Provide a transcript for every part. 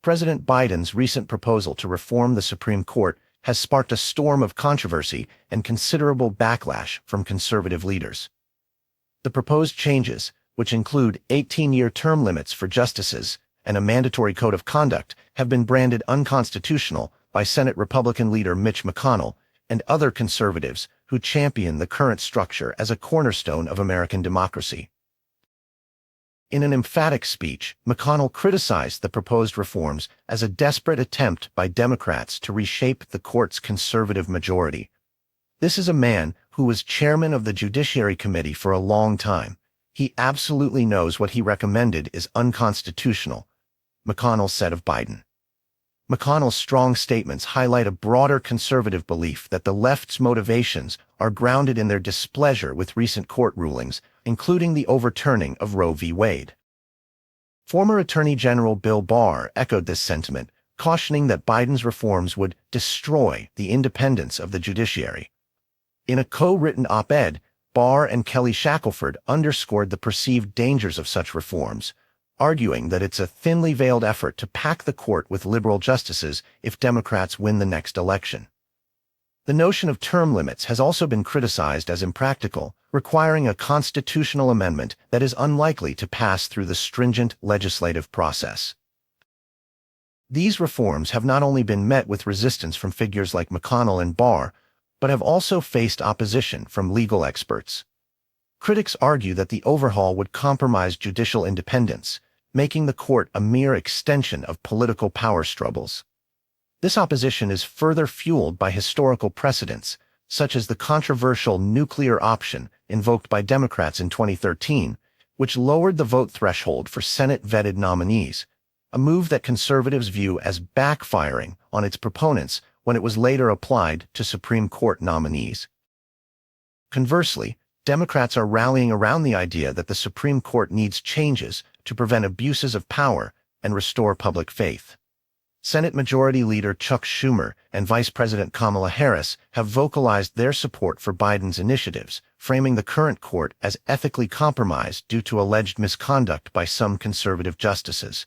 President Biden's recent proposal to reform the Supreme Court has sparked a storm of controversy and considerable backlash from conservative leaders. The proposed changes, which include 18-year term limits for justices and a mandatory code of conduct, have been branded unconstitutional by Senate Republican leader Mitch McConnell and other conservatives who champion the current structure as a cornerstone of American democracy. In an emphatic speech, McConnell criticized the proposed reforms as a desperate attempt by Democrats to reshape the court's conservative majority. This is a man who was chairman of the Judiciary Committee for a long time. He absolutely knows what he recommended is unconstitutional, McConnell said of Biden. McConnell's strong statements highlight a broader conservative belief that the left's motivations are grounded in their displeasure with recent court rulings, including the overturning of Roe v. Wade. Former Attorney General Bill Barr echoed this sentiment, cautioning that Biden's reforms would destroy the independence of the judiciary. In a co-written op-ed, Barr and Kelly Shackelford underscored the perceived dangers of such reforms, arguing that it's a thinly veiled effort to pack the court with liberal justices if Democrats win the next election. The notion of term limits has also been criticized as impractical, requiring a constitutional amendment that is unlikely to pass through the stringent legislative process. These reforms have not only been met with resistance from figures like McConnell and Barr, but have also faced opposition from legal experts. Critics argue that the overhaul would compromise judicial independence, making the court a mere extension of political power struggles. This opposition is further fueled by historical precedents, such as the controversial nuclear option invoked by Democrats in 2013, which lowered the vote threshold for Senate-vetted nominees, a move that conservatives view as backfiring on its proponents when it was later applied to Supreme Court nominees. Conversely, Democrats are rallying around the idea that the Supreme Court needs changes to prevent abuses of power and restore public faith. Senate Majority Leader Chuck Schumer and Vice President Kamala Harris have vocalized their support for Biden's initiatives, framing the current court as ethically compromised due to alleged misconduct by some conservative justices.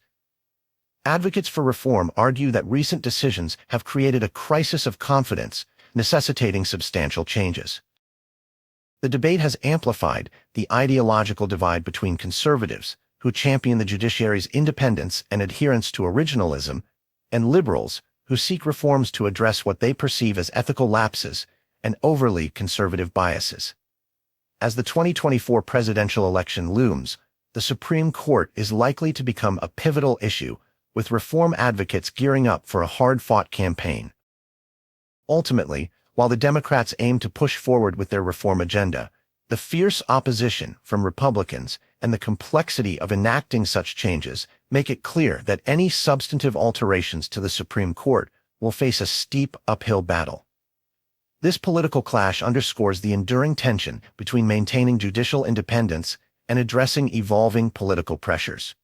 Advocates for reform argue that recent decisions have created a crisis of confidence, necessitating substantial changes. The debate has amplified the ideological divide between conservatives, who champion the judiciary's independence and adherence to originalism, and liberals, who seek reforms to address what they perceive as ethical lapses and overly conservative biases. As the 2024 presidential election looms, the Supreme Court is likely to become a pivotal issue, with reform advocates gearing up for a hard-fought campaign. Ultimately, while the Democrats aim to push forward with their reform agenda, the fierce opposition from Republicans and the complexity of enacting such changes make it clear that any substantive alterations to the Supreme Court will face a steep uphill battle. This political clash underscores the enduring tension between maintaining judicial independence and addressing evolving political pressures.